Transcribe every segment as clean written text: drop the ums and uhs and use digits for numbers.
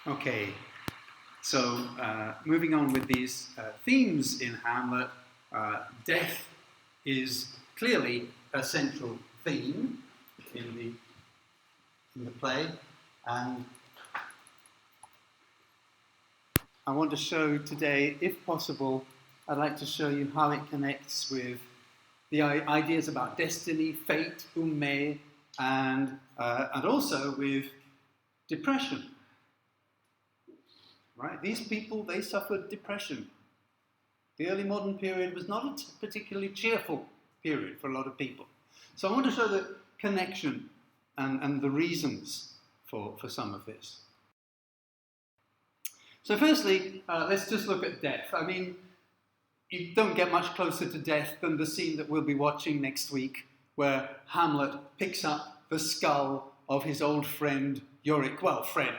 Okay, so moving on with these themes in Hamlet, death is clearly a central theme in the play, and I want to show today, if possible, I'd like to show you how it connects with the ideas about destiny, fate, umme, and also with depression. Right? These people, they suffered depression. The early modern period was not a particularly cheerful period for a lot of people. So I want to show the connection and the reasons for some of this. So firstly, let's just look at death. I mean, you don't get much closer to death than the scene that we'll be watching next week, where Hamlet picks up the skull of his old friend Yorick. Well, friend.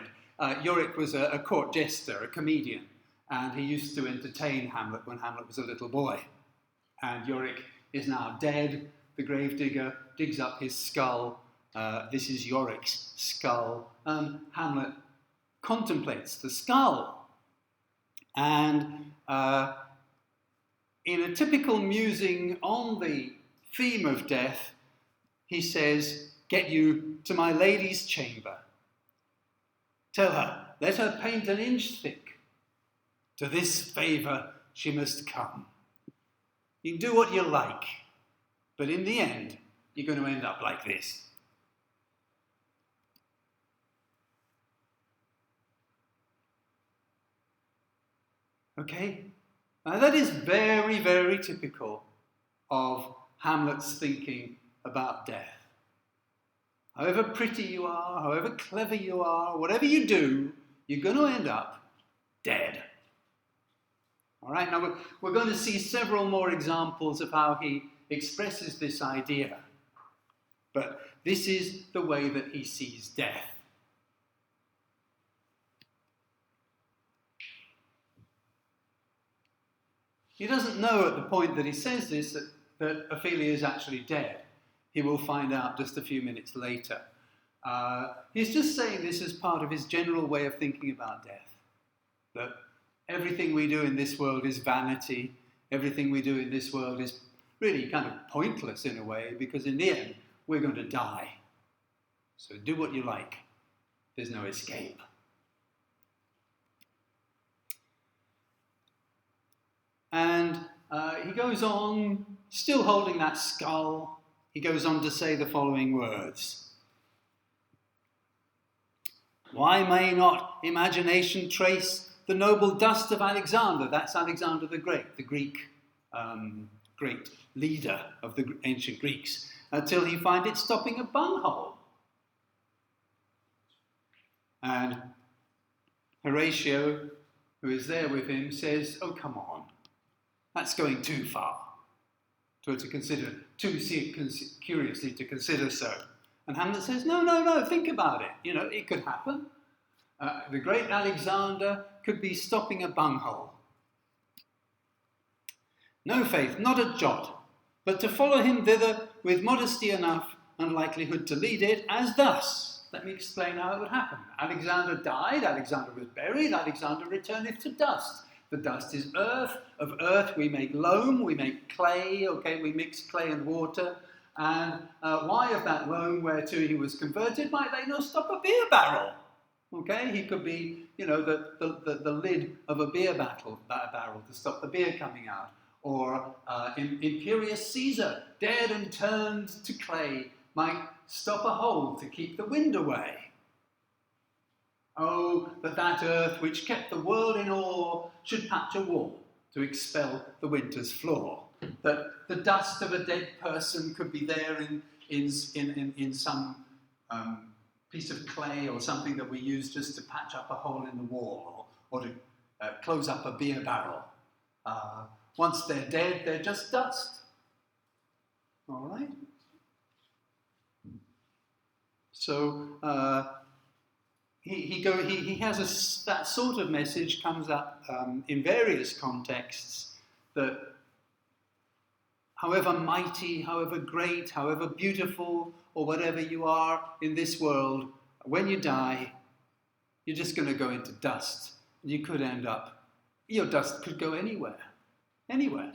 Yorick was a court jester, a comedian, and he used to entertain Hamlet when Hamlet was a little boy. And Yorick is now dead. The gravedigger digs up his skull. This is Yorick's skull. And Hamlet contemplates the skull. And in a typical musing on the theme of death, he says, "Get you to my lady's chamber. Tell her, let her paint an inch thick. To this favour she must come. You can do what you like, but in the end, you're going to end up like this." Okay? Now that is very, very typical of Hamlet's thinking about death. However pretty you are, however clever you are, whatever you do, you're going to end up dead. All right, now we're going to see several more examples of how he expresses this idea. But this is the way that he sees death. He doesn't know at the point that he says this that Ophelia is actually dead. He will find out just a few minutes later. He's just saying this as part of his general way of thinking about death. That everything we do in this world is vanity. Everything we do in this world is really kind of pointless in a way, because in the end, we're going to die. So do what you like. There's no escape. And he goes on, still holding that skull. He goes on to say the following words. "Why may not imagination trace the noble dust of Alexander?" That's Alexander the Great, the Greek great leader of the ancient Greeks, "until he find it stopping a bunghole." And Horatio, who is there with him, says, "Oh, come on. That's going too far to consider, too curiously to consider so." And Hamlet says, no, think about it. You know, it could happen. The great Alexander could be stopping a bunghole. "No faith, not a jot, but to follow him thither with modesty enough and likelihood to lead it, as thus." Let me explain how it would happen. Alexander died, Alexander was buried, Alexander returneth to dust. The dust is earth. Of earth we make loam, we make clay, okay, we mix clay and water. And why of that loam whereto he was converted might they not stop a beer barrel? Okay, he could be, you know, the lid of a beer barrel to stop the beer coming out. Or Imperious Caesar, dead and turned to clay, might stop a hole to keep the wind away. Oh, that earth which kept the world in awe should patch a wall to expel the winter's flaw. That the dust of a dead person could be there in some piece of clay or something that we use just to patch up a hole in the wall or to close up a beer barrel. Once they're dead, they're just dust. All right? So he has that sort of message comes up in various contexts, that however mighty, however great, however beautiful, or whatever you are in this world, when you die, You're just going to go into dust. You could end up, your dust could go anywhere. Anywhere.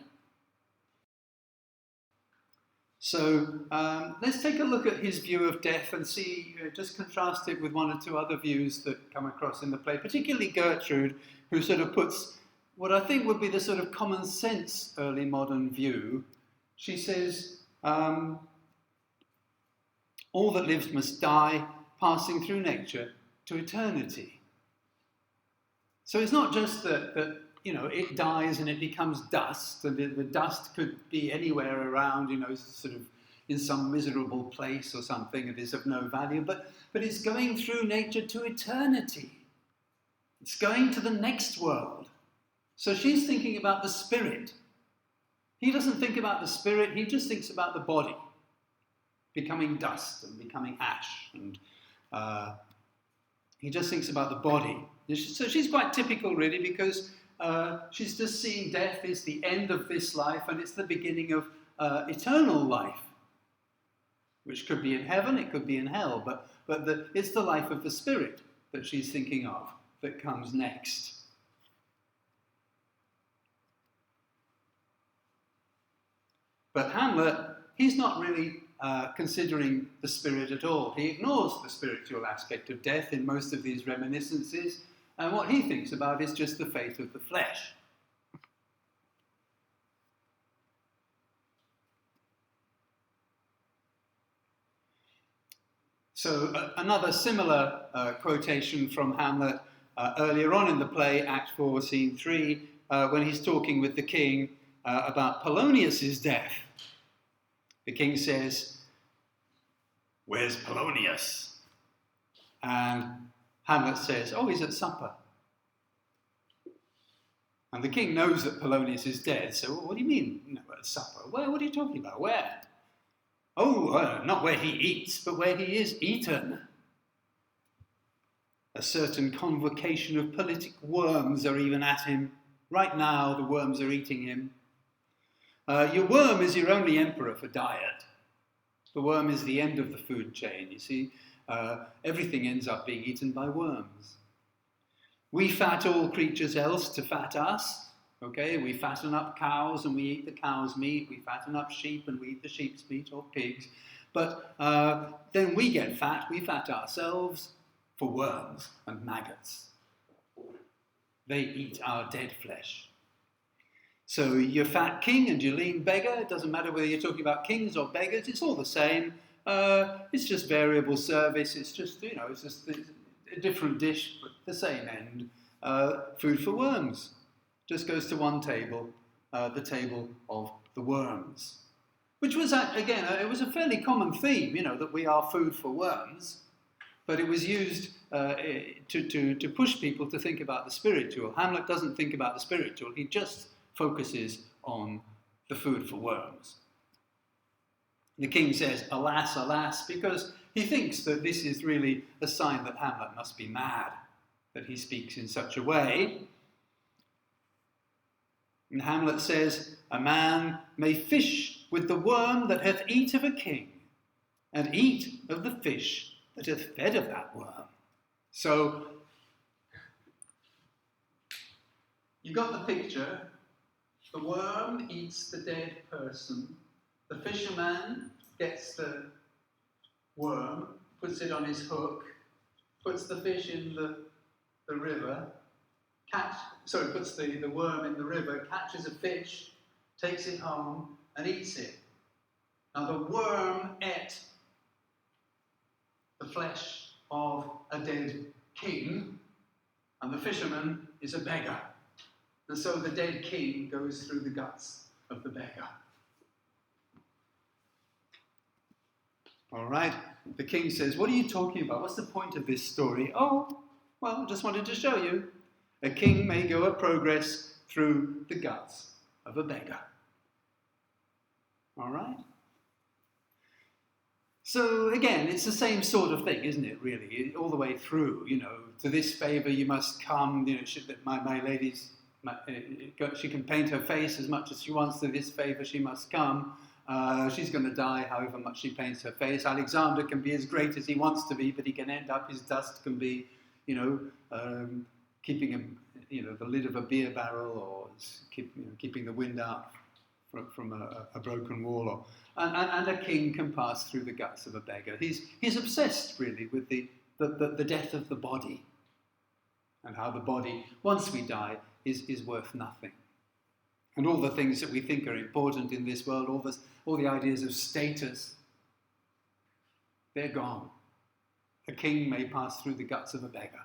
So let's take a look at his view of death and see, just contrast it with one or two other views that come across in the play, particularly Gertrude, who sort of puts what I think would be the sort of common sense early modern view. She says, all that lives must die, passing through nature to eternity. So it's not just that it dies and it becomes dust, and the dust could be anywhere around, sort of in some miserable place or something, it is of no value, but it's going through nature to eternity. It's going to the next world. So she's thinking about the spirit. He doesn't think about the spirit, he just thinks about the body, becoming dust and becoming ash, and he just thinks about the body. So she's quite typical, really, because she's just seeing death is the end of this life and it's the beginning of eternal life, which could be in heaven, it could be in hell, but it's the life of the spirit that she's thinking of that comes next. But Hamlet, he's not really considering the spirit at all. He ignores the spiritual aspect of death in most of these reminiscences, and what he thinks about is just the fate of the flesh. So another similar quotation from Hamlet earlier on in the play, Act 4, Scene 3, when he's talking with the king about Polonius's death. The king says, "Where's Polonius?" And Hamlet says, "Oh, he's at supper." And the king knows that Polonius is dead, so what do you mean, at supper? Where? What are you talking about? Where? Oh, not where he eats, but where he is eaten. A certain convocation of politic worms are even at him. Right now, the worms are eating him. Your worm is your only emperor for diet. The worm is the end of the food chain, you see. Everything ends up being eaten by worms. We fat all creatures else to fat us. Okay, we fatten up cows and we eat the cow's meat. We fatten up sheep and we eat the sheep's meat, or pigs. But then we get fat. We fat ourselves for worms and maggots. They eat our dead flesh. So you're fat king and you lean beggar. It doesn't matter whether you're talking about kings or beggars. It's all the same. It's just variable service. It's just, it's just a different dish, but the same end. Food for worms. Just goes to one table, the table of the worms. Which was, again, it was a fairly common theme, that we are food for worms. But it was used to push people to think about the spiritual. Hamlet doesn't think about the spiritual. He just focuses on the food for worms. The king says, "Alas, alas," because he thinks that this is really a sign that Hamlet must be mad, that he speaks in such a way. And Hamlet says, "A man may fish with the worm that hath eat of a king, and eat of the fish that hath fed of that worm." So, you got the picture. The worm eats the dead person. The fisherman gets the worm, puts it on his hook, puts the fish in the river, puts the worm in the river, catches a fish, takes it home, and eats it. Now the worm ate the flesh of a dead king, and the fisherman is a beggar. And so the dead king goes through the guts of the beggar. All right, the king says, "What are you talking about? What's the point of this story?" "Oh, well, I just wanted to show you. A king may go a progress through the guts of a beggar." All right? So again, it's the same sort of thing, isn't it, really? All the way through, to this favour you must come, my lady's, she can paint her face as much as she wants, to this favour she must come. She's going to die however much she paints her face. Alexander can be as great as he wants to be, but he can end up, his dust can be keeping the lid of a beer barrel, or keeping the wind out from a broken wall, and a king can pass through the guts of a beggar. He's obsessed really with the death of the body, and how the body, once we die, is worth nothing. And all the things that we think are important in this world, all the ideas of status, they're gone. A king may pass through the guts of a beggar.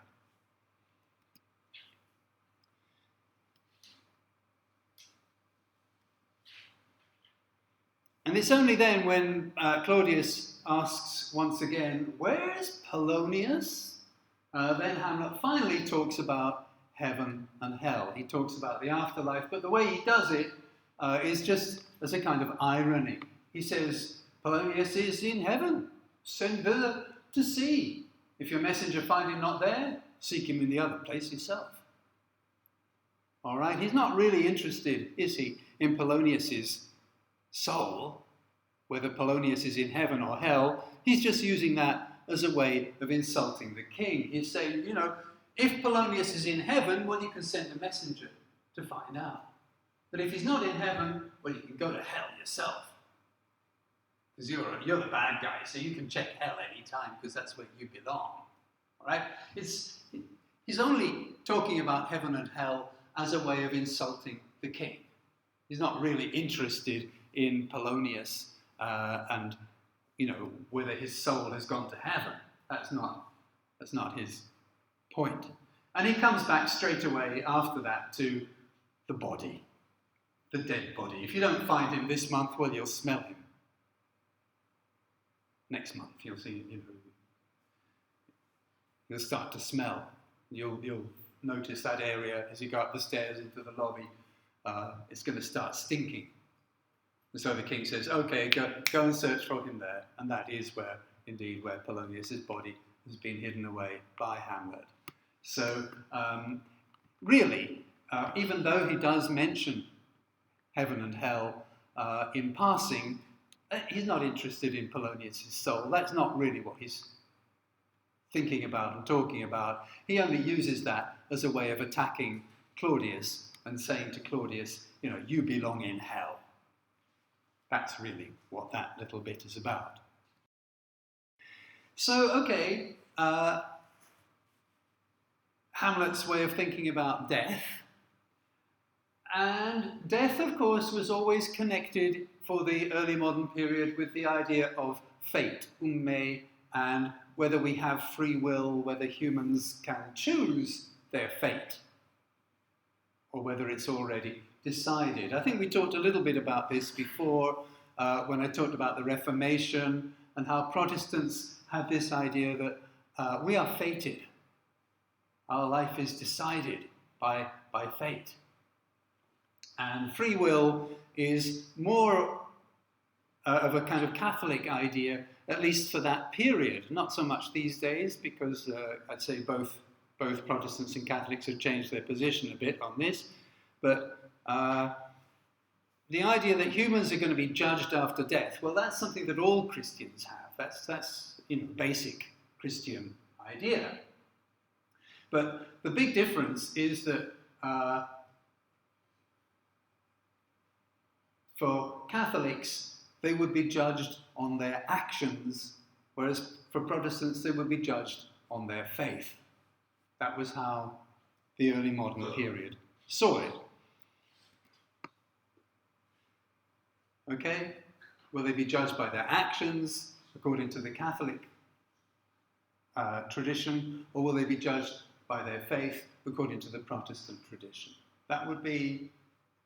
And it's only then when Claudius asks once again, where is Polonius? Then Hamlet finally talks about heaven and hell. He talks about the afterlife, but the way he does it is just as a kind of irony. He says, Polonius is in heaven, send thither to see. If your messenger find him not there, seek him in the other place yourself. All right, he's not really interested, is he, in Polonius's soul, whether Polonius is in heaven or hell. He's just using that as a way of insulting the king. He's saying, if Polonius is in heaven, well, you can send a messenger to find out. But if he's not in heaven, well, you can go to hell yourself. Because you're the bad guy, so you can check hell any time, because that's where you belong. All right? He's only talking about heaven and hell as a way of insulting the king. He's not really interested in Polonius and whether his soul has gone to heaven. That's not his point. And he comes back straight away after that to the body, the dead body. If you don't find him this month, well, you'll smell him. Next month, you'll see, you'll start to smell. You'll notice that area as you go up the stairs into the lobby. It's going to start stinking. And so the king says, okay, go and search for him there. And that is where Polonius' body has been hidden away by Hamlet. So, really, even though he does mention heaven and hell in passing, he's not interested in Polonius' soul. That's not really what he's thinking about and talking about. He only uses that as a way of attacking Claudius and saying to Claudius, you belong in hell. That's really what that little bit is about. So, okay, Hamlet's way of thinking about death. And death, of course, was always connected for the early modern period with the idea of fate, umme, and whether we have free will, whether humans can choose their fate, or whether it's already decided. I think we talked a little bit about this before when I talked about the Reformation and how Protestants had this idea that we are fated. Our life is decided by fate. And free will is more of a kind of Catholic idea, at least for that period. Not so much these days, because I'd say both Protestants and Catholics have changed their position a bit on this. But the idea that humans are going to be judged after death, well, that's something that all Christians have. That's basic Christian idea. But the big difference is that for Catholics, they would be judged on their actions, whereas for Protestants, they would be judged on their faith. That was how the early modern period saw it. Okay? Will they be judged by their actions, according to the Catholic tradition, or will they be judged by their faith, according to the Protestant tradition? That would be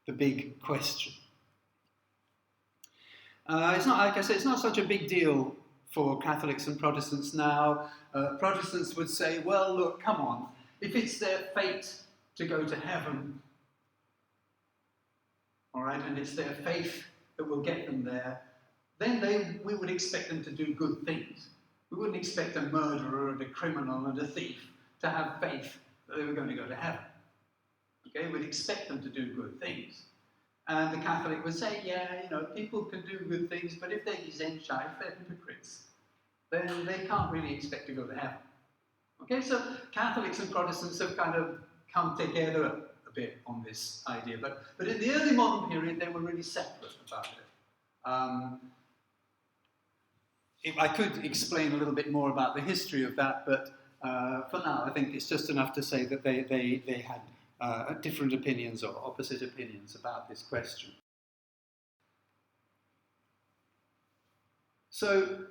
the big question. It's not, like I said, it's not such a big deal for Catholics and Protestants now. Protestants would say, well, look, come on, if it's their fate to go to heaven, all right, and it's their faith that will get them there, then we would expect them to do good things. We wouldn't expect a murderer and a criminal and a thief to have faith that they were going to go to heaven. Okay, we'd expect them to do good things. And the Catholic would say, people can do good things, but if they're Gesellschaft, if they're hypocrites, then they can't really expect to go to heaven. Okay, so Catholics and Protestants have kind of come together a bit on this idea, but in the early modern period they were really separate about it. I could explain a little bit more about the history of that, but for now I think it's just enough to say that they had different opinions or opposite opinions about this question. So,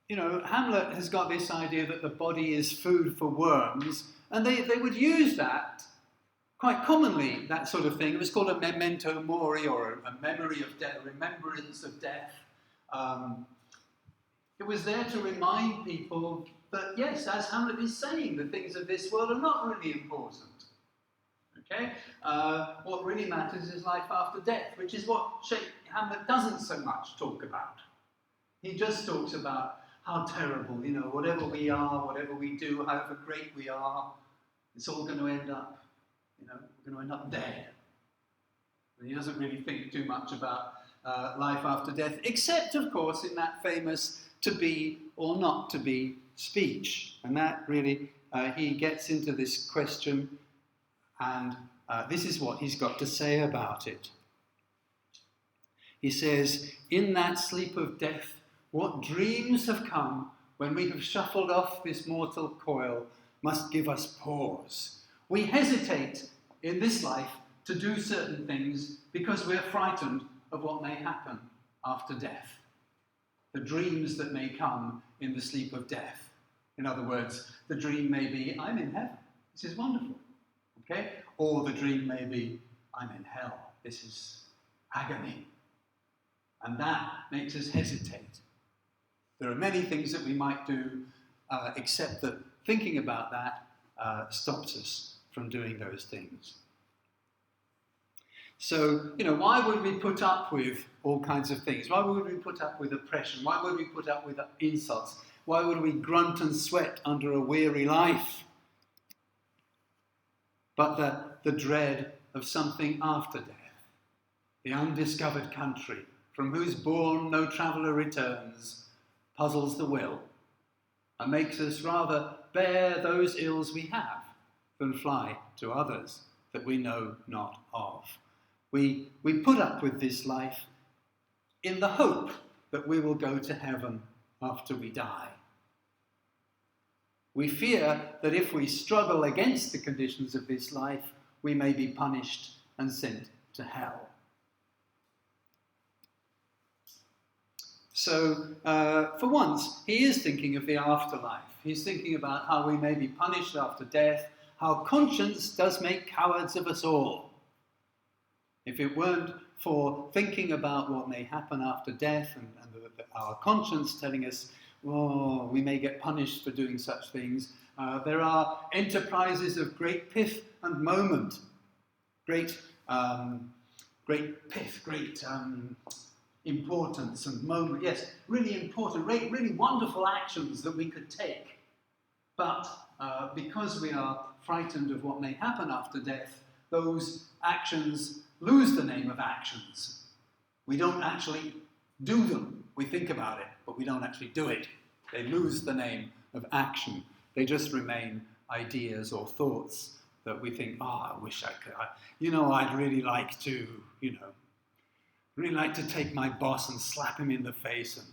Hamlet has got this idea that the body is food for worms, and they would use that quite commonly, that sort of thing. It was called a memento mori, or a memory of death, a remembrance of death. It was there to remind people that, yes, as Hamlet is saying, the things of this world are not really important. Okay? What really matters is life after death, which is what Hamlet doesn't so much talk about. He just talks about how terrible, whatever we are, whatever we do, however great we are, it's all going to end up, we're going to end up dead. And he doesn't really think too much about life after death, except, of course, in that famous to be or not to be speech. And that really, he gets into this question, and this is what he's got to say about it. He says, "In that sleep of death, what dreams have come when we have shuffled off this mortal coil must give us pause. We hesitate in this life to do certain things because we're frightened of what may happen after death. The dreams that may come in the sleep of death." In other words, the dream may be, I'm in heaven. This is wonderful. Okay? Or the dream may be, I'm in hell. This is agony. And that makes us hesitate. There are many things that we might do, except that thinking about that stops us from doing those things. So, why would we put up with all kinds of things? Why would we put up with oppression? Why would we put up with insults? Why would we grunt and sweat under a weary life? But the dread of something after death, the undiscovered country, from whose bourne no traveller returns, puzzles the will, and makes us rather bear those ills we have than fly to others that we know not of. We put up with this life in the hope that we will go to heaven after we die. We fear that if we struggle against the conditions of this life, we may be punished and sent to hell. So, for once, he is thinking of the afterlife. He's thinking about how we may be punished after death, how conscience does make cowards of us all. If it weren't for thinking about what may happen after death and our conscience telling us, oh, we may get punished for doing such things, there are enterprises of great pith and moment, great pith, great importance and moment. Yes, really important, really wonderful actions that we could take. But because we are frightened of what may happen after death, those actions lose the name of actions. We don't actually do them. We think about it, but we don't actually do it. They lose the name of action. They just remain ideas or thoughts that we think, I wish I could. I'd really like to, really like to take my boss and slap him in the face and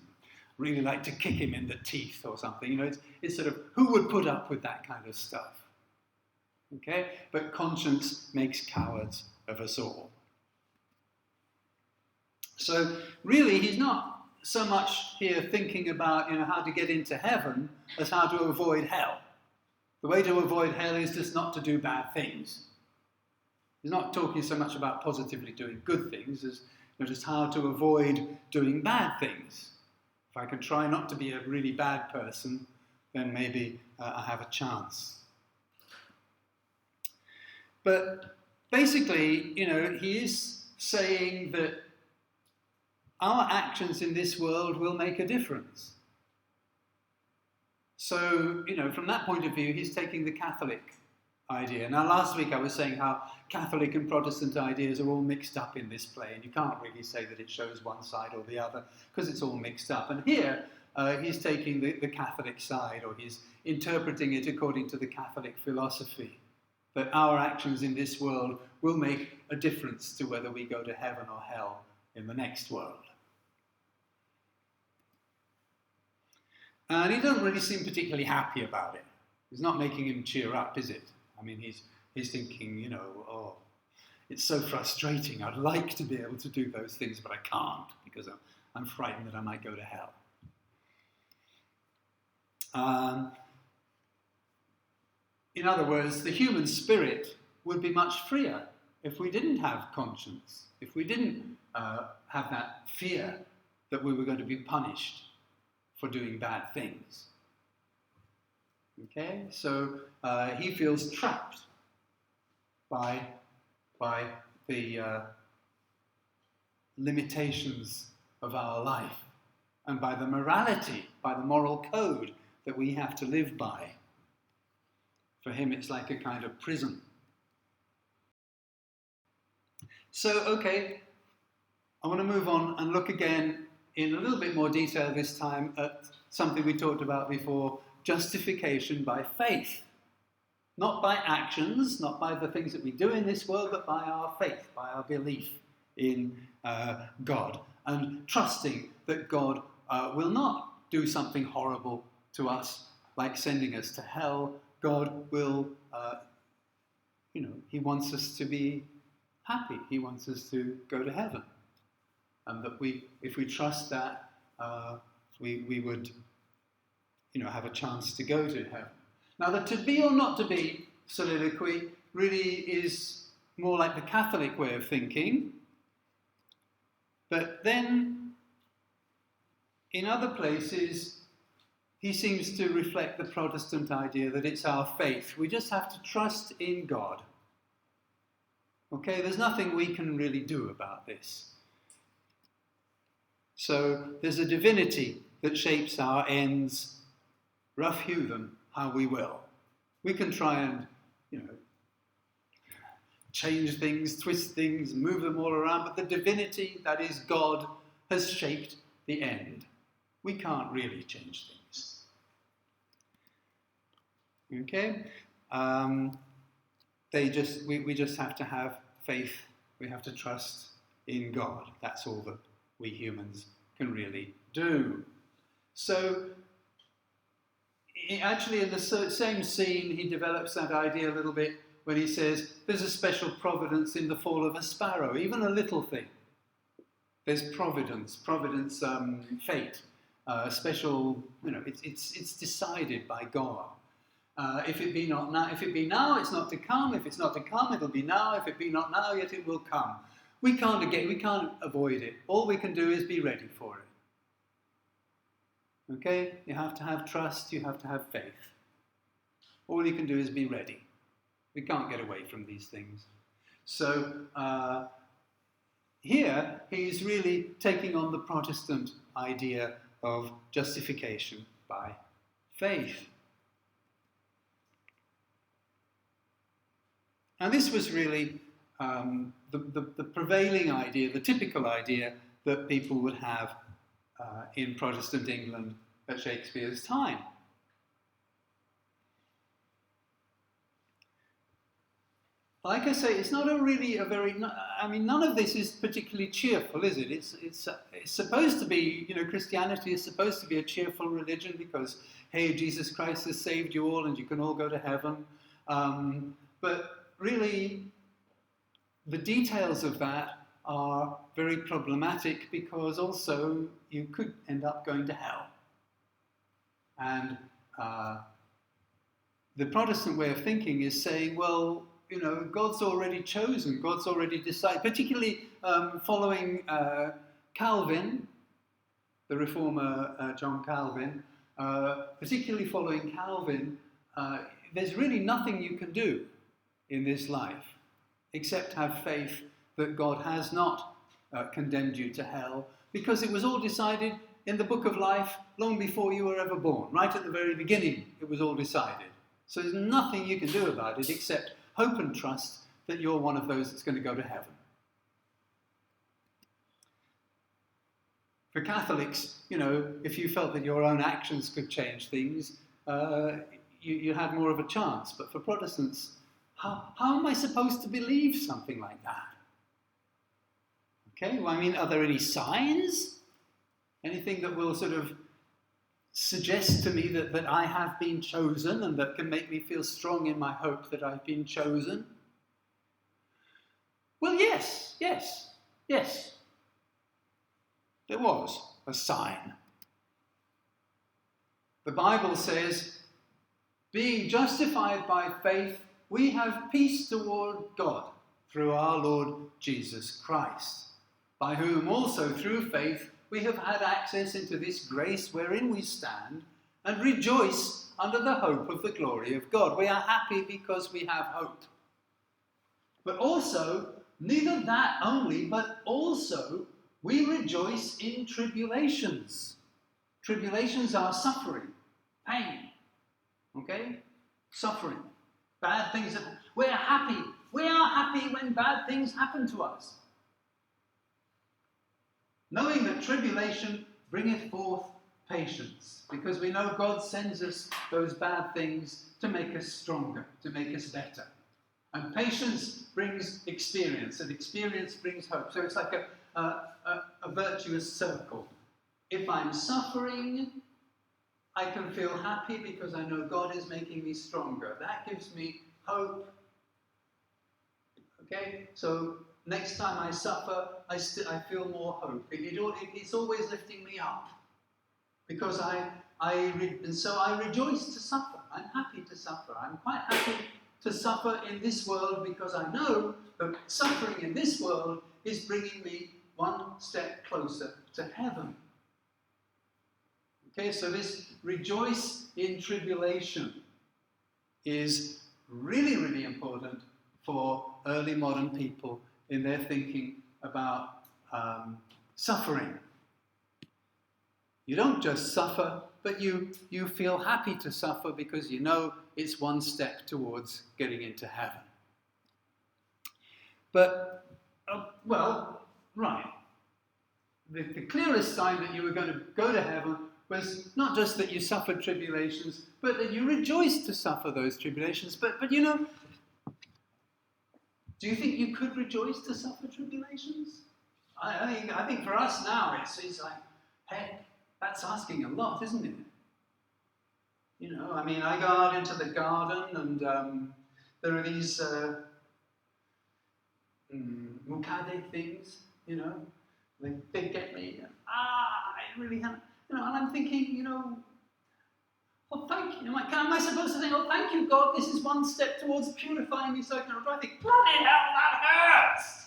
really like to kick him in the teeth or something. It's sort of, who would put up with that kind of stuff? Okay? But conscience makes cowards of us all. So really, he's not so much here thinking about how to get into heaven as how to avoid hell. The way to avoid hell is just not to do bad things. He's not talking so much about positively doing good things as just how to avoid doing bad things. If I can try not to be a really bad person, then maybe I have a chance. But basically, he is saying that our actions in this world will make a difference. So, from that point of view, he's taking the Catholic idea. Now, last week I was saying how Catholic and Protestant ideas are all mixed up in this play, and you can't really say that it shows one side or the other, because it's all mixed up. And here, he's taking the Catholic side, or he's interpreting it according to the Catholic philosophy, that our actions in this world will make a difference to whether we go to heaven or hell in the next world. And he doesn't really seem particularly happy about it. It's not making him cheer up, is it? I mean, he's thinking, oh, it's so frustrating. I'd like to be able to do those things, but I can't because I'm frightened that I might go to hell. In other words, the human spirit would be much freer if we didn't have conscience, if we didn't have that fear that we were going to be punished for doing bad things. Okay, so he feels trapped by the limitations of our life and by the morality, by the moral code that we have to live by. For him, it's like a kind of prison. So, okay, I want to move on and look again in a little bit more detail this time at something we talked about before, justification by faith. Not by actions, not by the things that we do in this world, but by our faith, by our belief in God, and trusting that God will not do something horrible to us, like sending us to hell. God will, he wants us to be happy. He wants us to go to heaven. And that if we trust that, we would, have a chance to go to heaven. Now, the to be or not to be soliloquy really is more like the Catholic way of thinking. But then, in other places, he seems to reflect the Protestant idea that it's our faith. We just have to trust in God. Okay, there's nothing we can really do about this. So there's a divinity that shapes our ends, rough hew them how we will. We can try and, change things, twist things, move them all around, but the divinity, that is God, has shaped the end. We can't really change things. Okay? We just have to have faith. We have to trust in God. That's all that we humans can really do. So, actually in the same scene, he develops that idea a little bit when he says, there's a special providence in the fall of a sparrow, even a little thing. There's providence, fate, special, it's decided by God. If it be not now, if it be now, it's not to come. If it's not to come, it'll be now. If it be not now, yet it will come. We can't avoid it. All we can do is be ready for it. Okay? You have to have trust, you have to have faith. All you can do is be ready. We can't get away from these things. So, here, he's really taking on the Protestant idea of justification by faith. And this was really the prevailing idea, the typical idea that people would have in Protestant England at Shakespeare's time. Like I say, it's not none of this is particularly cheerful, is it? It's supposed to be, Christianity is supposed to be a cheerful religion because, hey, Jesus Christ has saved you all and you can all go to heaven. But really, the details of that are very problematic because also you could end up going to hell. And the Protestant way of thinking is saying, well, God's already chosen, God's already decided, particularly following Calvin, the reformer John Calvin, particularly following Calvin, there's really nothing you can do in this life except have faith that God has not condemned you to hell, because it was all decided in the book of life long before you were ever born. Right at the very beginning, it was all decided. So there's nothing you can do about it except hope and trust that you're one of those that's going to go to heaven. For Catholics, if you felt that your own actions could change things, you had more of a chance. But for Protestants, how am I supposed to believe something like that? Okay, well, are there any signs? Anything that will sort of suggest to me that I have been chosen and that can make me feel strong in my hope that I've been chosen? Well, yes. There was a sign. The Bible says, being justified by faith, we have peace toward God through our Lord Jesus Christ, by whom also through faith we have had access into this grace wherein we stand and rejoice under the hope of the glory of God. We are happy because we have hope. But also, neither that only, but also we rejoice in tribulations. Tribulations are suffering, pain, okay? Suffering, bad things. We are happy. We are happy when bad things happen to us. Knowing that tribulation bringeth forth patience, because we know God sends us those bad things to make us stronger, to make us better. And patience brings experience, and experience brings hope. So it's like a virtuous circle. If I'm suffering, I can feel happy because I know God is making me stronger. That gives me hope. Okay? So next time I suffer, I feel more hope. It's always lifting me up. Because and so I rejoice to suffer. I'm happy to suffer. I'm quite happy to suffer in this world because I know that suffering in this world is bringing me one step closer to heaven. Okay, so this rejoice in tribulation is really, really important for early modern people in their thinking about suffering. You don't just suffer, but you feel happy to suffer because you know it's one step towards getting into heaven. But, right. The clearest sign that you were going to go to heaven was not just that you suffered tribulations, but that you rejoiced to suffer those tribulations. But do you think you could rejoice to suffer tribulations? I think for us now, it's like, heck, that's asking a lot, isn't it? I go out into the garden and there are these mukade things, they get me. I really have, and I'm thinking, well, thank you. Am I supposed to think, oh, thank you, God, this is one step towards purifying me so I can rejoice? I think, bloody hell, that hurts!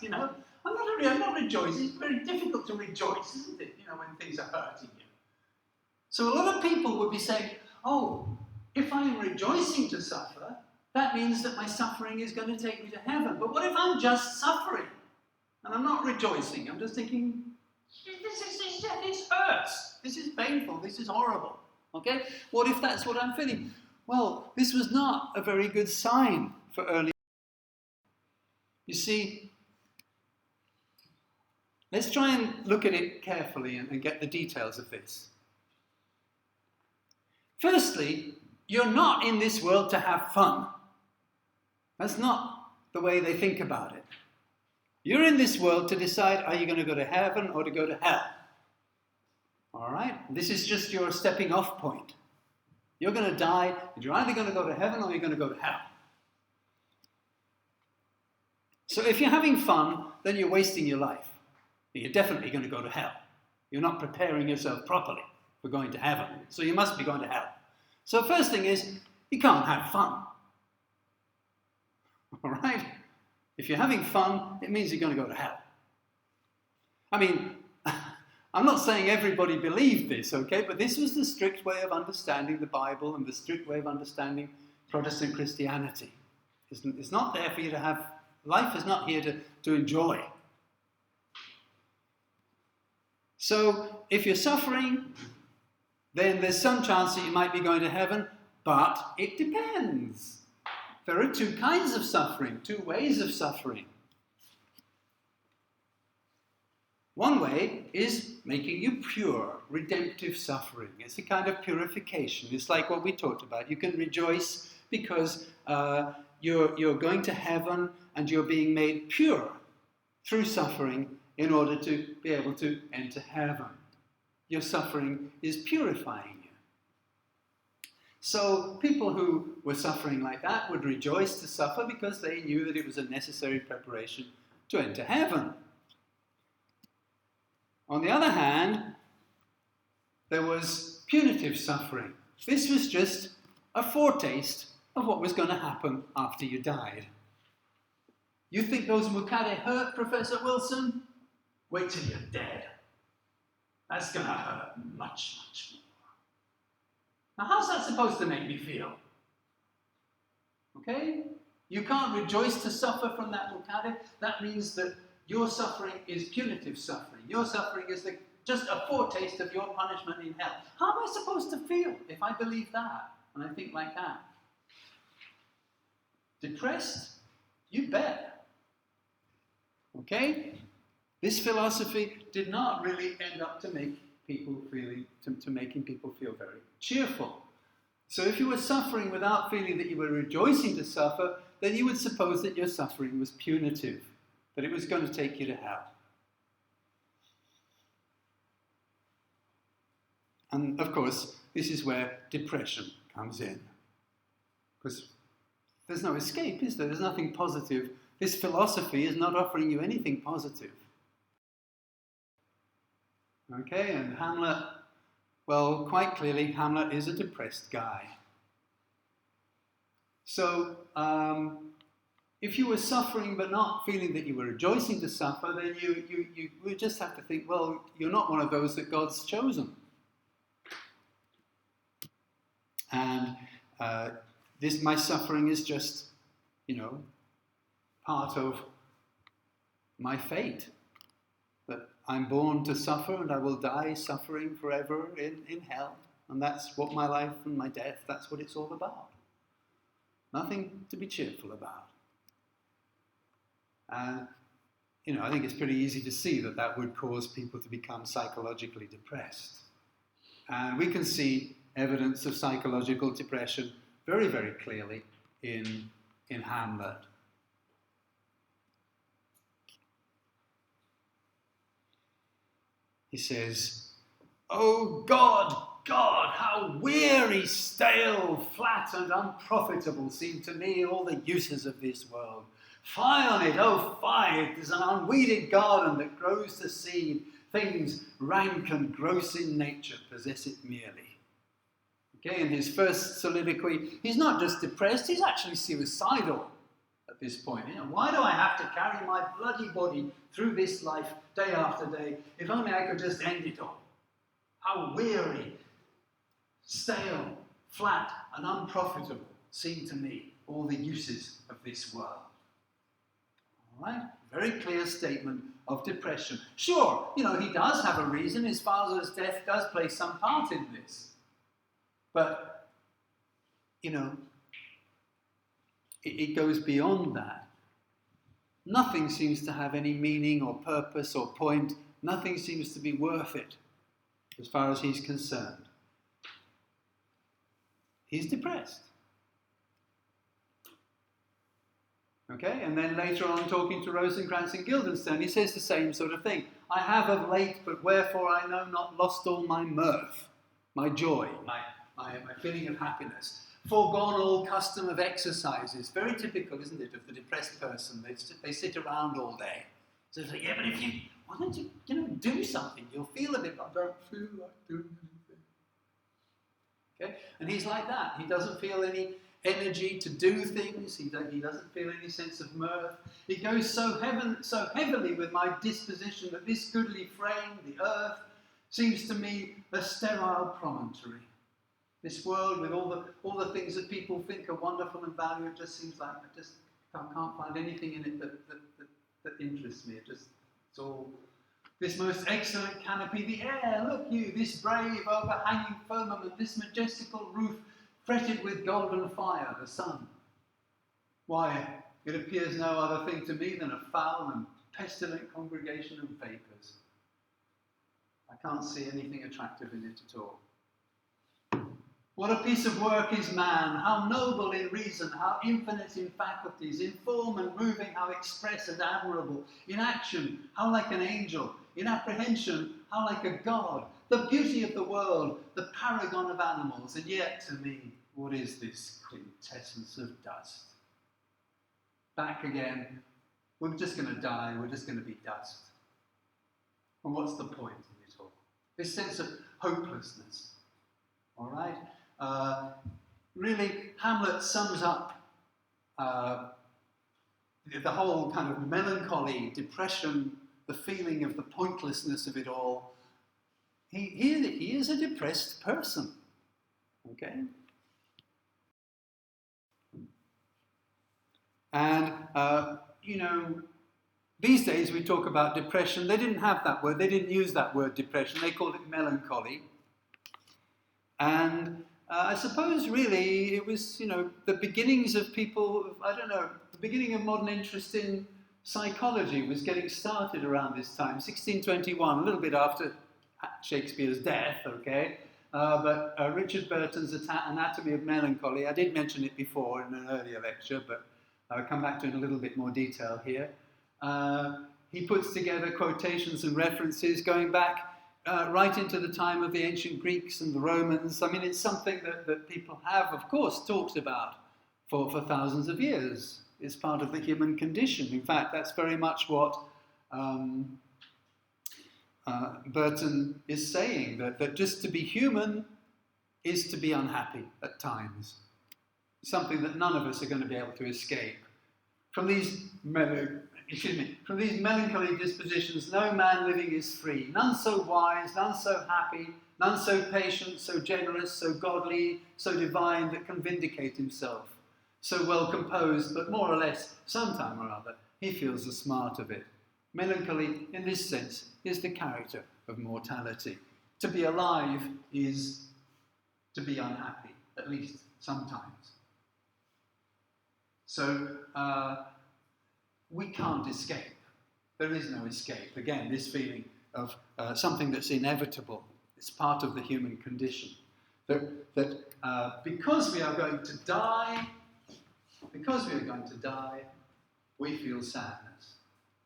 I'm not rejoicing. It's very difficult to rejoice, isn't it? When things are hurting you. So a lot of people would be saying, oh, if I'm rejoicing to suffer, that means that my suffering is going to take me to heaven. But what if I'm just suffering and I'm not rejoicing? I'm just thinking, this hurts. This is painful. This is horrible. Okay? What if that's what I'm feeling? Well, this was not a very good sign for early. You see, let's try and look at it carefully and get the details of this. Firstly, you're not in this world to have fun. That's not the way they think about it. You're in this world to decide, are you going to go to heaven or to go to hell? All right? This is just your stepping off point. You're going to die, and you're either going to go to heaven or you're going to go to hell. So if you're having fun, then you're wasting your life. You're definitely going to go to hell. You're not preparing yourself properly for going to heaven. So you must be going to hell. So first thing is, you can't have fun. All right? If you're having fun, it means you're going to go to hell. I'm not saying everybody believed this, okay? But this was the strict way of understanding the Bible and the strict way of understanding Protestant Christianity. It's not there for you to have, life is not here to enjoy. So if you're suffering, then there's some chance that you might be going to heaven, but it depends. There are two kinds of suffering, two ways of suffering. One way is making you pure, redemptive suffering. It's a kind of purification. It's like what we talked about. You can rejoice because you're going to heaven and you're being made pure through suffering in order to be able to enter heaven. Your suffering is purifying you. So people who were suffering like that would rejoice to suffer because they knew that it was a necessary preparation to enter heaven. On the other hand, there was punitive suffering. This was just a foretaste of what was going to happen after you died. You think those mukade hurt, Professor Wilson? Wait till you're dead. That's going to hurt much, much more. Now, how's that supposed to make me feel? Okay? You can't rejoice to suffer from that mukade. That means that your suffering is punitive suffering. Your suffering is just a foretaste of your punishment in hell. How am I supposed to feel if I believe that and I think like that? Depressed? You bet. Okay? This philosophy did not really end up to make people making people feel very cheerful. So if you were suffering without feeling that you were rejoicing to suffer, then you would suppose that your suffering was punitive, that it was going to take you to hell. And of course, this is where depression comes in. Because there's no escape, is there? There's nothing positive. This philosophy is not offering you anything positive. Okay, and Hamlet, well, quite clearly, Hamlet is a depressed guy. So, if you were suffering but not feeling that you were rejoicing to suffer, then you would just have to think, well, you're not one of those that God's chosen. And my suffering is just, part of my fate. That I'm born to suffer and I will die suffering forever in hell. And that's what my life and my death, that's what it's all about. Nothing to be cheerful about. And, I think it's pretty easy to see that would cause people to become psychologically depressed. And we can see evidence of psychological depression very, very clearly in Hamlet. He says, "Oh God, God, how weary, stale, flat and unprofitable seem to me all the uses of this world. Fie on it, oh fie, it is an unweeded garden that grows to seed. Things rank and gross in nature possess it merely." Okay, in his first soliloquy, he's not just depressed, he's actually suicidal at this point. Why do I have to carry my bloody body through this life day after day? If only I could just end it all. How weary, stale, flat, and unprofitable seem to me all the uses of this world. All right? Very clear statement of depression. Sure, he does have a reason. His father's death does play some part in this. But, it goes beyond that. Nothing seems to have any meaning or purpose or point. Nothing seems to be worth it, as far as he's concerned. He's depressed. Okay, and then later on, talking to Rosencrantz and Guildenstern, he says the same sort of thing. "I have of late, but wherefore I know not, lost all my mirth, my joy, my feeling of happiness. Foregone all custom of exercises." Very typical, isn't it, of the depressed person. They sit around all day. So it's like, yeah, but why don't you, do something? You'll feel a bit, I don't feel like doing anything. Okay, and he's like that. He doesn't feel any energy to do things. He doesn't feel any sense of mirth. It goes so heavily with my disposition that this goodly frame, the earth, seems to me a sterile promontory. This world with all the things that people think are wonderful and valuable, it just seems like I can't find anything in it that interests me. It's all this most excellent canopy, the air, look you, this brave overhanging firmament, this majestical roof fretted with golden fire, the sun. Why, it appears no other thing to me than a foul and pestilent congregation of vapours. I can't see anything attractive in it at all. What a piece of work is man, how noble in reason, how infinite in faculties, in form and moving, how express and admirable, in action, how like an angel, in apprehension, how like a god, the beauty of the world, the paragon of animals, and yet to me, what is this quintessence of dust? Back again, we're just going to die, we're just going to be dust. And what's the point in it all? This sense of hopelessness, all right? Really, Hamlet sums up the whole kind of melancholy, depression, the feeling of the pointlessness of it all. He is a depressed person, okay? And, these days we talk about depression. They didn't have that word. They didn't use that word depression. They called it melancholy. And I suppose really it was, the beginnings of people, the beginning of modern interest in psychology was getting started around this time, 1621, a little bit after Shakespeare's death, okay? But Richard Burton's Anatomy of Melancholy, I did mention it before in an earlier lecture, but I'll come back to it in a little bit more detail here. He puts together quotations and references going back right into the time of the ancient Greeks and the Romans. I mean, it's something that people have, of course, talked about for thousands of years. It's part of the human condition. In fact, that's very much what Burton is saying, that just to be human is to be unhappy at times. Something that none of us are going to be able to escape. From these melancholy dispositions, no man living is free. None so wise, none so happy, none so patient, so generous, so godly, so divine that can vindicate himself. So well composed, but more or less, sometime or other, he feels the smart of it. Melancholy, in this sense, is the character of mortality. To be alive is to be unhappy, at least sometimes. So, we can't escape. There is no escape. Again, this feeling of something that's inevitable. It's part of the human condition. That because we are going to die, we feel sadness.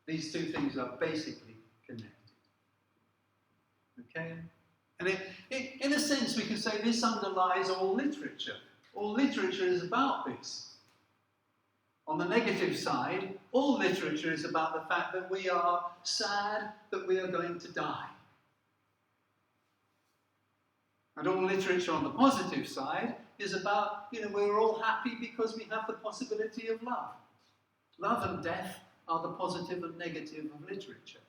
These two things are basically connected. Okay? And in a sense, we can say this underlies all literature. All literature is about this. On the negative side, all literature is about the fact that we are sad that we are going to die. And all literature on the positive side is about, we're all happy because we have the possibility of love. Love and death are the positive and negative of literature.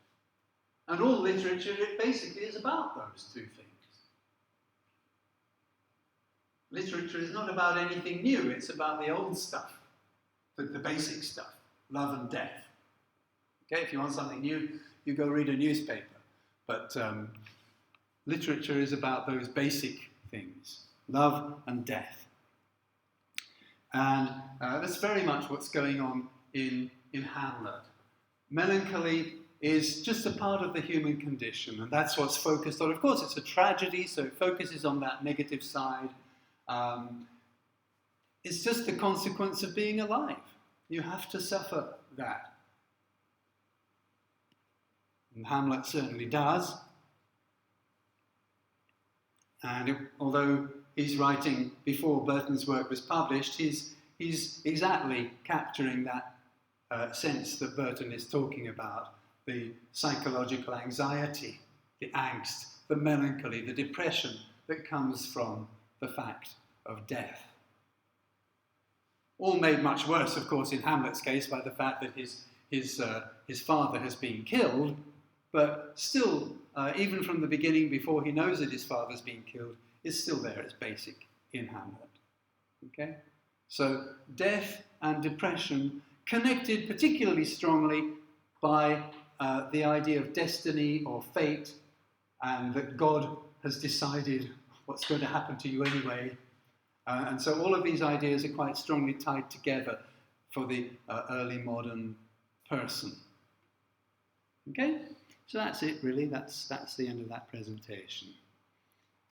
And all literature, it basically is about those two things. Literature is not about anything new, it's about the old stuff. The basic stuff, love and death. Okay, if you want something new, you go read a newspaper. But literature is about those basic things, love and death. And that's very much what's going on in Hamlet. Melancholy is just a part of the human condition, and that's what's focused on. Of course, it's a tragedy, so it focuses on that negative side. It's just the consequence of being alive. You have to suffer that. And Hamlet certainly does. And although he's writing before Burton's work was published, he's exactly capturing that sense that Burton is talking about. The psychological anxiety, the angst, the melancholy, the depression that comes from the fact of death. All made much worse, of course, in Hamlet's case by the fact that his father has been killed, but still, even from the beginning, before he knows that his father's been killed, it's still there, it's basic in Hamlet. Okay? So, death and depression connected particularly strongly by the idea of destiny or fate, and that God has decided what's going to happen to you anyway. And so all of these ideas are quite strongly tied together for the early modern person. Okay? So that's it, really. That's the end of that presentation.